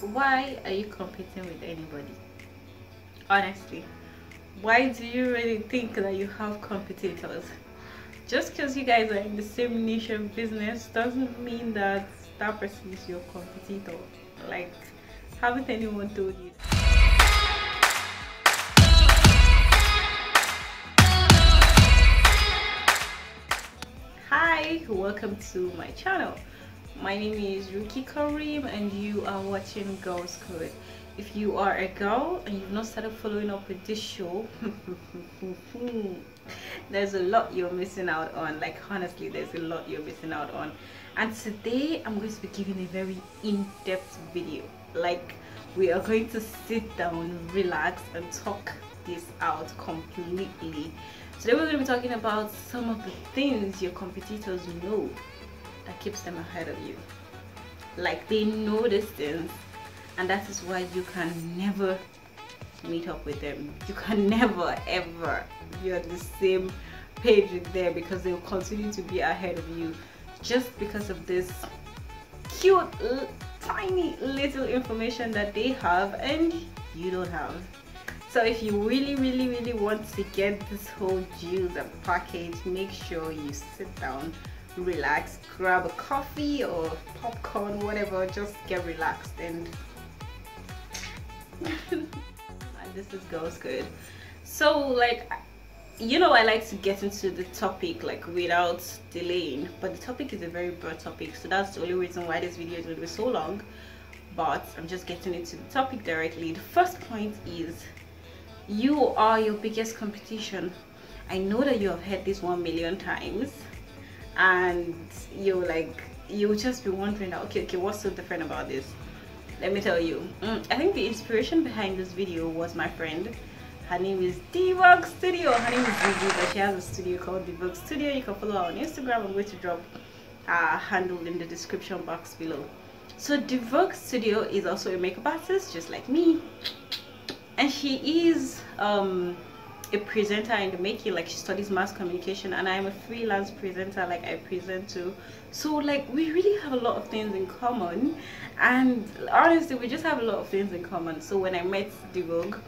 Why are you competing with anybody? Honestly, why do you really think that you have competitors? Just because you guys are in the same niche of business doesn't mean that that person is your competitor. Like, haven't anyone told you that? Hi, welcome to my channel. My name is Ruky Karym and you are watching Girls Code. If you are a girl and you've not started following up with this show, there's a lot you're missing out on. Like, honestly, there's a lot you're missing out on. And today I'm going to be giving a very in-depth video. Like, we are going to sit down, relax and talk this out completely. Today we're going to be talking about some of the things your competitors know that keeps them ahead of you. Like, they know these things, and that is why you can never meet up with them. You can never ever be on the same page with them, because they'll continue to be ahead of you just because of this cute tiny little information that they have and you don't have. So if you really want to get this whole juice and package, make sure you sit down, relax, grab a coffee or popcorn, whatever, just get relaxed and this is Girls Good. So, like, you know, I like to get into the topic like without delaying, but the topic is a very broad topic, so that's the only reason why this video is going to be so long. But I'm just getting into the topic directly. The first point is, you are your biggest competition. I know that you have heard this 1,000,000 times, and you'll just be wondering, okay, what's so different about this? Let me tell you. I think the inspiration behind this video was my friend. Her name is Devog Studio. Her name is Gigi, but she has a studio called Devog Studio. You can follow her on Instagram. I'm going to drop her handle in the description box below. So Devog Studio is also a makeup artist, just like me, and she is a presenter in the making. Like, she studies mass communication and I'm a freelance presenter. Like, I present too. So, like, we really have a lot of things in common, and honestly we just have a lot of things in common. So when I met Devog,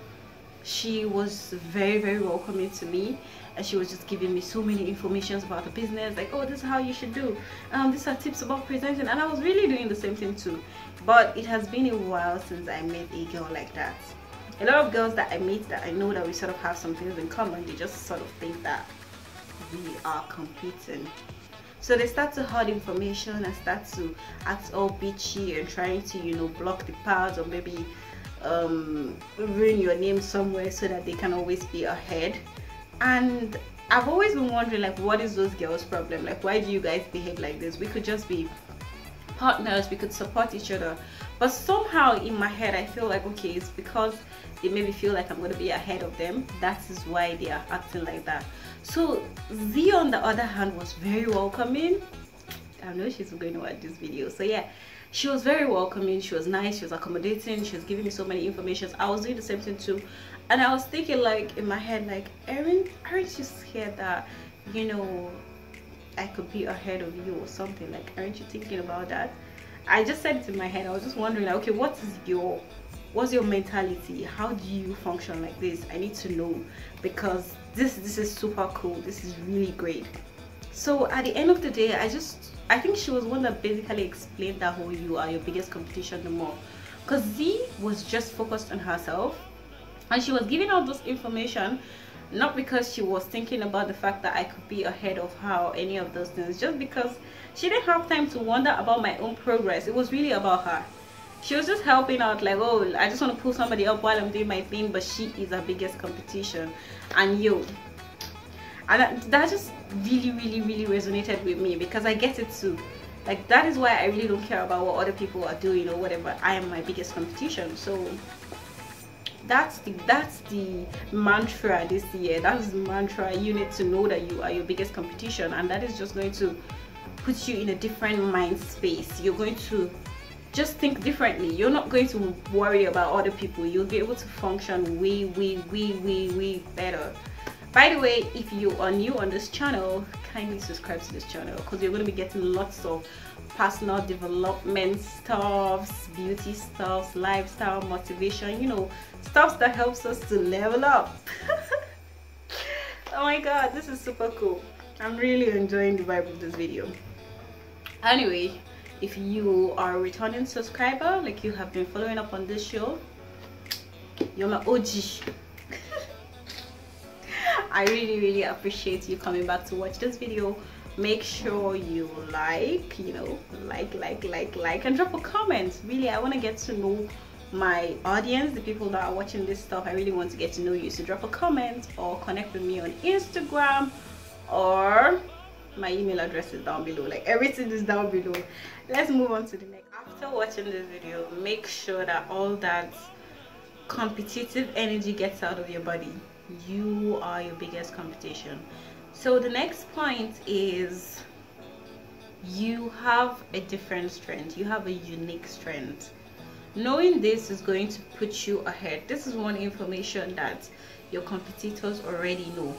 she was very welcoming to me, and she was just giving me so many informations about the business, like, oh, this is how you should do, these are tips about presenting, and I was really doing the same thing too. But it has been a while since I met a girl like that. A lot of girls that I meet that I know that we sort of have some things in common, they just sort of think that we are competing. So they start to hoard information and start to act all bitchy and trying to, you know, block the paths, or maybe ruin your name somewhere so that they can always be ahead. And I've always been wondering, like, what is those girls' problem? Like, why do you guys behave like this? We could just be partners, we could support each other. But somehow in my head I feel like, okay, it's because they maybe feel like I'm going to be ahead of them. That is why they are acting like that. So Z, on the other hand, was very welcoming. I know she's going to watch this video. So yeah, she was very welcoming, she was nice, she was accommodating, she was giving me so many information. I was doing the same thing too, and I was thinking, like, in my head, like, aren't you scared that, you know, I could be ahead of you or something? Like, aren't you thinking about that? I just said it in my head. I was just wondering, like, okay, what's your mentality? How do you function like this? I need to know, because this is super cool. This is really great. So at the end of the day, I think she was one that basically explained that whole you are your biggest competition the more, because Z was just focused on herself, and she was giving out this information not because she was thinking about the fact that I could be ahead of her or any of those things, just because she didn't have time to wonder about my own progress. It was really about her. She was just helping out, like, oh, I just want to pull somebody up while I'm doing my thing, but she is her biggest competition. And and that just really resonated with me, because I get it too. Like, that is why I really don't care about what other people are doing or whatever. I am my biggest competition. So that's the mantra this year. That is the mantra. You need to know that you are your biggest competition, and that is just going to put you in a different mind space. You're going to just think differently. You're not going to worry about other people. You'll be able to function way better. By the way, if you are new on this channel, kindly subscribe to this channel, because you're going to be getting lots of personal development stuffs, beauty stuffs, lifestyle, motivation, you know, stuffs that helps us to level up. Oh my god, this is super cool. I'm really enjoying the vibe of this video. Anyway, if you are a returning subscriber, like you have been following up on this show, you're my OG. I really appreciate you coming back to watch this video. Make sure you like, you know, like and drop a comment. Really, I want to get to know my audience, the people that are watching this stuff. I really want to get to know you, so drop a comment or connect with me on Instagram, or my email address is down below. Like, everything is down below. Let's move on to the next. After watching this video, make sure that all that competitive energy gets out of your body. You are your biggest competition. So the next point is, you have a different strength. You have a unique strength. Knowing this is going to put you ahead. This is one information that your competitors already know.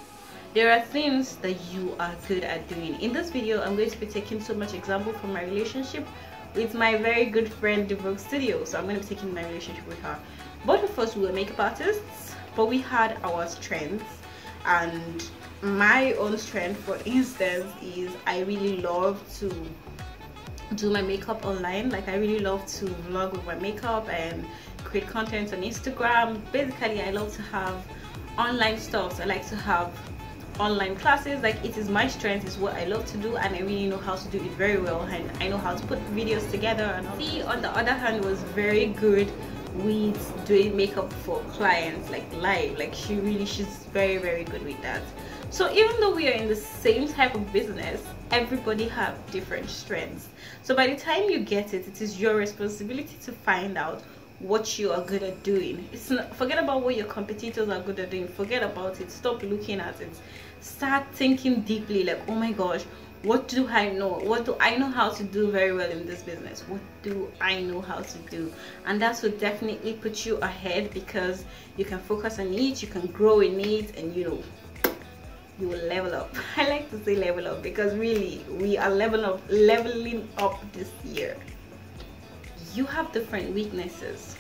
There are things that you are good at doing. In this video, I'm going to be taking so much example from my relationship with my very good friend Devok Studio. So I'm going to be taking my relationship with her. Both of us were makeup artists, but we had our strengths. And my own strength, for instance, is I really love to do my makeup online. Like, I really love to vlog with my makeup and create content on Instagram. Basically, I love to have online stuff. So I like to have online classes. Like, it is my strength, is what I love to do, and I really know how to do it very well, and I know how to put videos together. And she, on the other hand, was very good with doing makeup for clients, like live. Like, she's very good with that. So even though we are in the same type of business, everybody have different strengths. So by the time you get it, it is your responsibility to find out what you are good at doing. It's not, forget about what your competitors are good at doing. Forget about it. Stop looking at it. Start thinking deeply, like, oh my gosh, what do I know? What do I know how to do very well in this business? What do I know how to do? And that will definitely put you ahead, because you can focus on it, you can grow in it, and you know, you will level up. I like to say level up, because really we are leveling up this year. You have different weaknesses.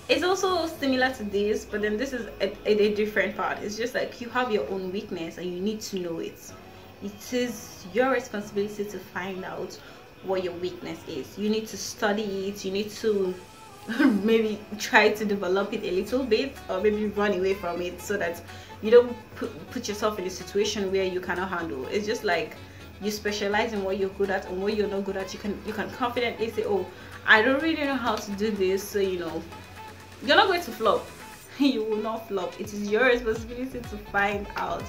It's also similar to this, but then this is a different part. It's just like, you have your own weakness and you need to know it. It is your responsibility to find out what your weakness is. You need to study it. You need to maybe try to develop it a little bit, or maybe run away from it, so that you don't put yourself in a situation where you cannot handle. It's just like, you specialize in what you're good at, and what you're not good at, you can confidently say, oh, I don't really know how to do this, so you know, you're not going to flop. You will not flop. It is your responsibility to find out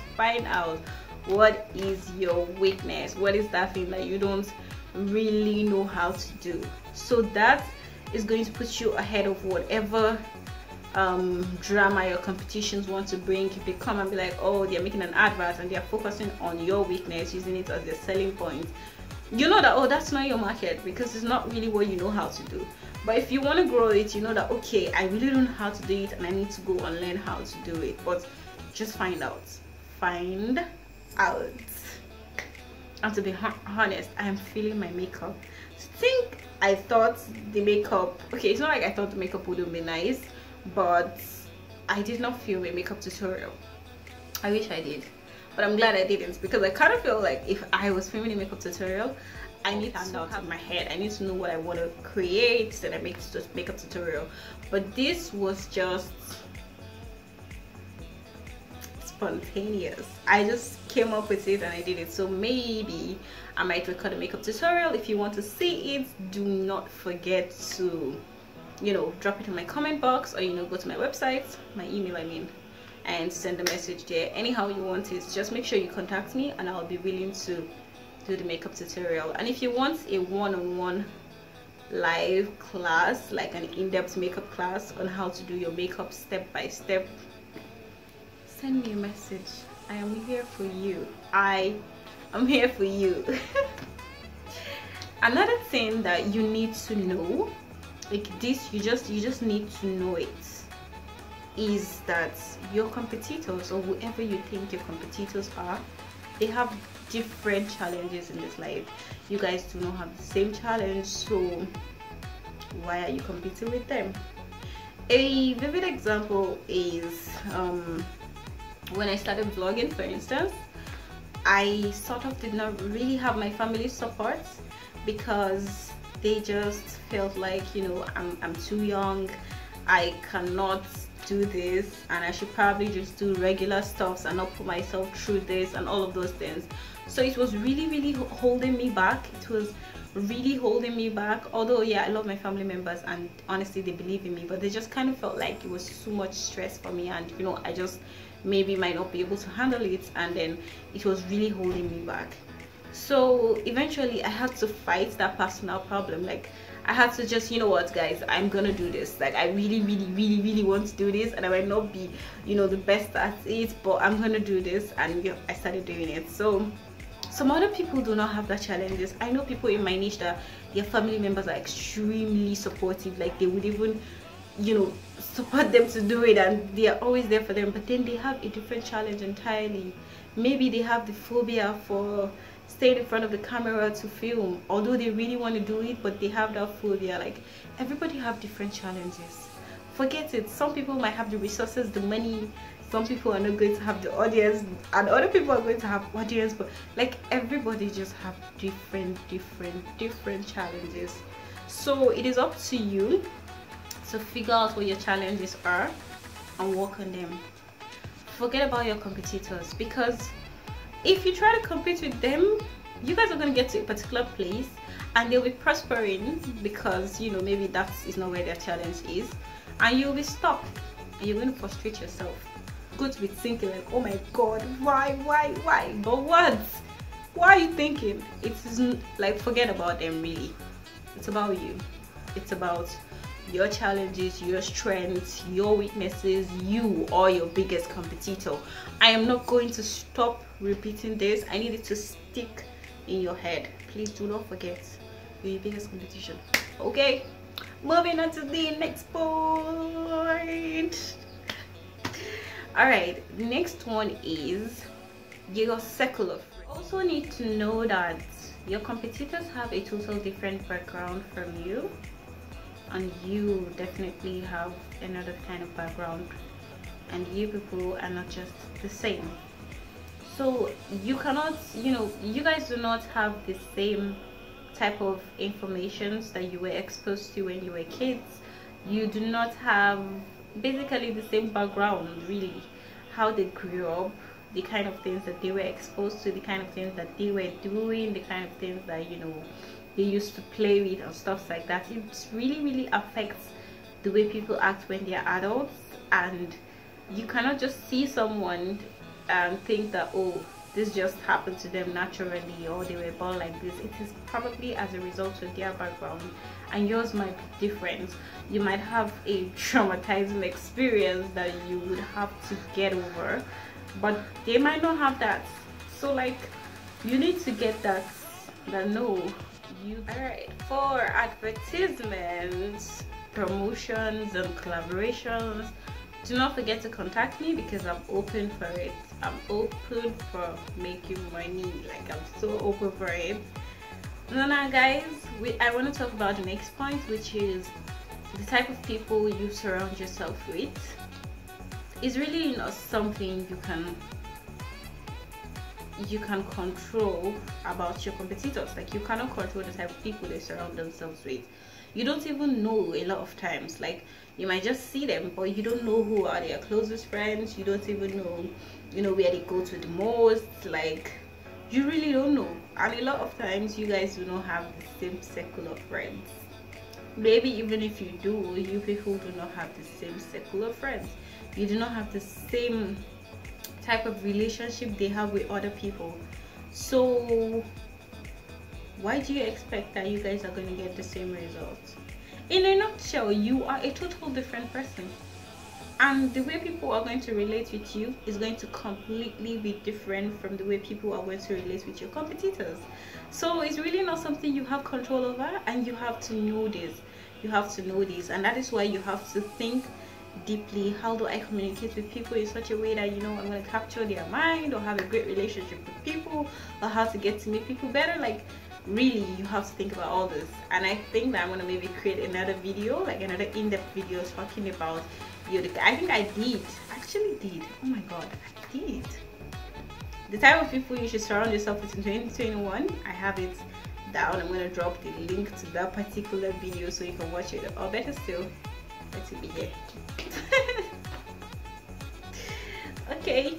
what is your weakness. What is that thing that you don't really know how to do? So that is going to put you ahead of whatever drama your competitions want to bring. If they come and be like, oh, they're making an advert and they're focusing on your weakness, using it as their selling point, you know that, oh, that's not your market, because it's not really what you know how to do. But if you want to grow it, you know that, okay, I really don't know how to do it, and I need to go and learn how to do it. But just find out. And to be honest, I am feeling my makeup. I thought the makeup, okay, it's not like I thought the makeup wouldn't be nice, but I did not film a makeup tutorial. I wish I did, but I'm glad I didn't, because I kind of feel like if I was filming a makeup tutorial, I need to have my head. I need to know what I want to create, then I make a makeup tutorial. But this was just spontaneous. I just came up with it and I did it. So maybe I might record a makeup tutorial. If you want to see it, do not forget to, you know, drop it in my comment box, or, you know, go to my website, my email I mean, and send a message there. Anyhow you want it, just make sure you contact me and I'll be willing to do the makeup tutorial. And if you want a one-on-one live class, like an in-depth makeup class on how to do your makeup step by step, send me a message. I am here for you. I am here for you. Another thing that you need to know, like this, you just need to know it, is that your competitors, or whoever you think your competitors are, they have different challenges in this life. You guys do not have the same challenge, so why are you competing with them? A vivid example is when I started vlogging, for instance. I sort of did not really have my family support because they just felt like, you know, I'm too young, I cannot do this, and I should probably just do regular stuff and not put myself through this and all of those things. So it was really holding me back. It was really holding me back. Although yeah, I love my family members and honestly they believe in me, but they just kind of felt like it was too much stress for me, and you know, I just maybe might not be able to handle it, and then it was really holding me back. So eventually I had to fight that personal problem. Like I had to just, you know what guys, I'm gonna do this. Like I really want to do this, and I might not be, you know, the best at it, but I'm gonna do this. And you know, I started doing it. So some other people do not have that challenges. I know people in my niche that their family members are extremely supportive, like they would even, you know, support them to do it, and they are always there for them. But then they have a different challenge entirely. Maybe they have the phobia for staying in front of the camera to film, although they really want to do it, but they have that phobia. Like everybody have different challenges. Forget it. Some people might have the resources, the money. Some people are not going to have the audience, and other people are going to have audience. But like everybody just have different challenges. So it is up to you to figure out what your challenges are and work on them. Forget about your competitors, because if you try to compete with them, you guys are going to get to a particular place and they'll be prospering because, you know, maybe that is not where their challenge is, and you'll be stuck and you're going to frustrate yourself. Go to be thinking like, oh my god, why? But what? Why are you thinking? It isn't like, forget about them really. It's about you. It's about your challenges, your strengths, your weaknesses, you or your biggest competitor. I am not going to stop repeating this. I need it to stick in your head. Please do not forget your biggest competition. Okay, moving on to the next point. All right, next one is your circle of friends. Also need to know that your competitors have a total different background from you, and you definitely have another kind of background, and you people are not just the same. So you cannot, you know, you guys do not have the same type of information that you were exposed to when you were kids. You do not have basically the same background, really, how they grew up, the kind of things that they were exposed to, the kind of things that they were doing, the kind of things that, you know, they used to play with and stuff like that. It really affects the way people act when they're adults, and you cannot just see someone and think that, oh, this just happened to them naturally, or they were born like this. It is probably as a result of their background, and yours might be different. You might have a traumatizing experience that you would have to get over, but they might not have that. So like, you need to get that no, you. All right, for advertisements, promotions and collaborations, do not forget to contact me because I'm open for it. I'm open for making money. Like, I'm so open for it. Now guys, I want to talk about the next point, which is the type of people you surround yourself with. Is really not something you can control about your competitors. Like, you cannot control the type of people they surround themselves with. You don't even know a lot of times. Like, you might just see them, but you don't know who are their closest friends. You don't even know, you know, where they go to the most. Like, you really don't know. And a lot of times you guys do not have the same circle of friends. Maybe even if you do, you people do not have the same circle of friends. You do not have the same type of relationship they have with other people. So why do you expect that you guys are going to get the same results? In a nutshell, you are a total different person, and the way people are going to relate with you is going to completely be different from the way people are going to relate with your competitors. So it's really not something you have control over, and you have to know this. You have to know this, and that is why you have to think deeply? How do I communicate with people in such a way that, you know, I'm going to capture their mind or have a great relationship with people, or how to get to meet people better? Like, really, you have to think about all this. And I think that I'm going to maybe create another video, like another in-depth video talking about, you know, I think I actually did, oh my god, I did, the type of people you should surround yourself with in 2021. I have it down. I'm going to drop the link to that particular video so you can watch it, or better still, let it be here. Okay,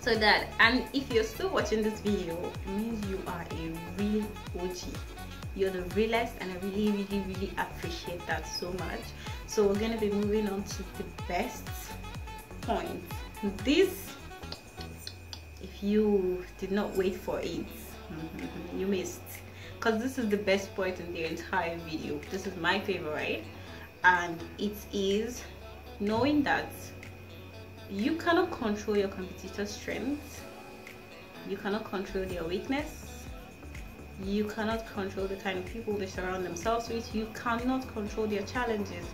so that, and if you're still watching this video, it means you are a real OG. You're the realest, and I really appreciate that so much. So we're going to be moving on to the best point. This, if you did not wait for it, you missed, because this is the best point in the entire video. This is my favorite, and it is knowing that you cannot control your competitor's strengths, you cannot control their weakness, you cannot control the kind of people they surround themselves with, you cannot control their challenges.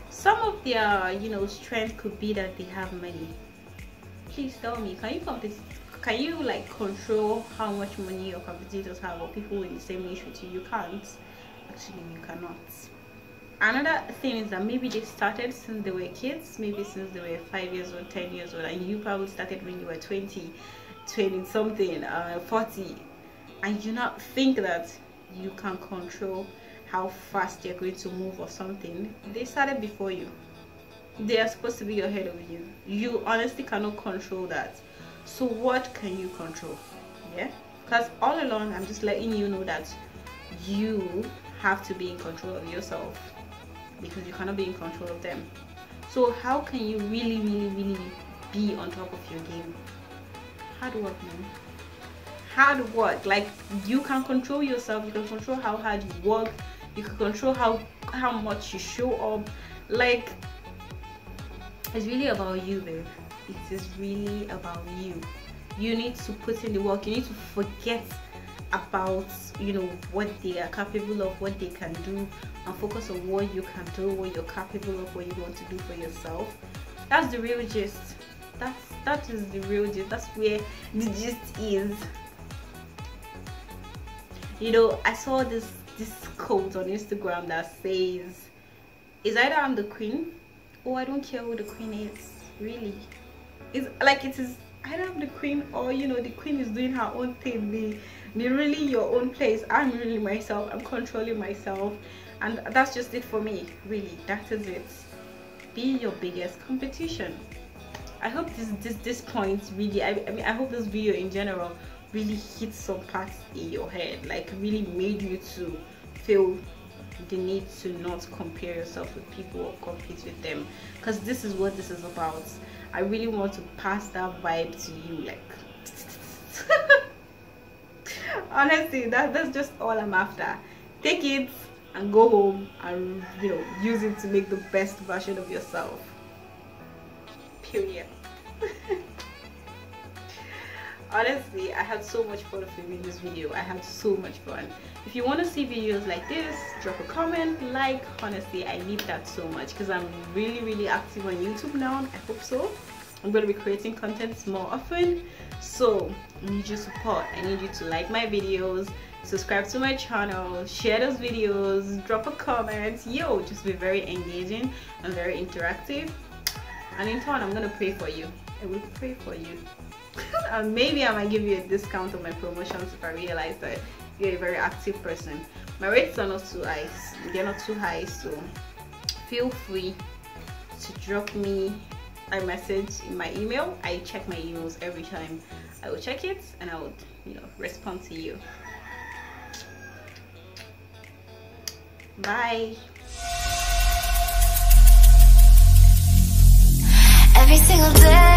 Some of their, you know, strength could be that they have money. Please tell me, can you like control how much money your competitors have, or people in the same niche with you? You can't. Actually, you cannot. Another thing is that maybe they started since they were kids, maybe since they were 5 years old, 10 years old, and you probably started when you were 20 something, 40, and you not think that you can control how fast they're going to move or something. They started before you. They are supposed to be ahead of you. You honestly cannot control that. So what can you control? Yeah, because all along I'm just letting you know that you have to be in control of yourself, because you cannot be in control of them. So how can you really be on top of your game? Hard work, man. Hard work. Like, you can control yourself, you can control how hard you work, you can control how much you show up. Like, it's really about you, babe. It is really about you. You need to put in the work. You need to forget about, you know, what they are capable of, what they can do, and focus on what you can do, what you're capable of, what you want to do for yourself. That's the real gist. That is the real gist. That's where the gist is. You know, I saw this quote on Instagram that says, "It's either I'm the queen, or I don't care who the queen is." Really, it's like, it is either I'm the queen, or, you know, the queen is doing her own thing. They're really your own place. I'm really myself. I'm controlling myself, and that's just it for me. Really, that is it. Be your biggest competition. I hope this point really, I mean, I hope this video in general really hit some parts in your head, like really made you to feel the need to not compare yourself with people or compete with them, because this is what this is about. I really want to pass that vibe to you, like honestly, that's just all I'm after. Take it and go home and, you know, use it to make the best version of yourself, period. Honestly, I had so much fun filming this video. I had so much fun. If you want to see videos like this, drop a comment, like. Honestly, I need that so much, because I'm really active on YouTube now. I hope so. I'm going to be creating content more often, so I need your support. I need you to like my videos, subscribe to my channel, share those videos, drop a comment. Yo, just be very engaging and very interactive. And in turn, I'm going to pray for you. I will pray for you. And maybe I might give you a discount on my promotions if I realize that you're a very active person. My rates are not too high. They're not too high, so feel free to drop me a message in my email. I check my emails every time. I will check it and I will, you know, respond to you. Bye. Every single day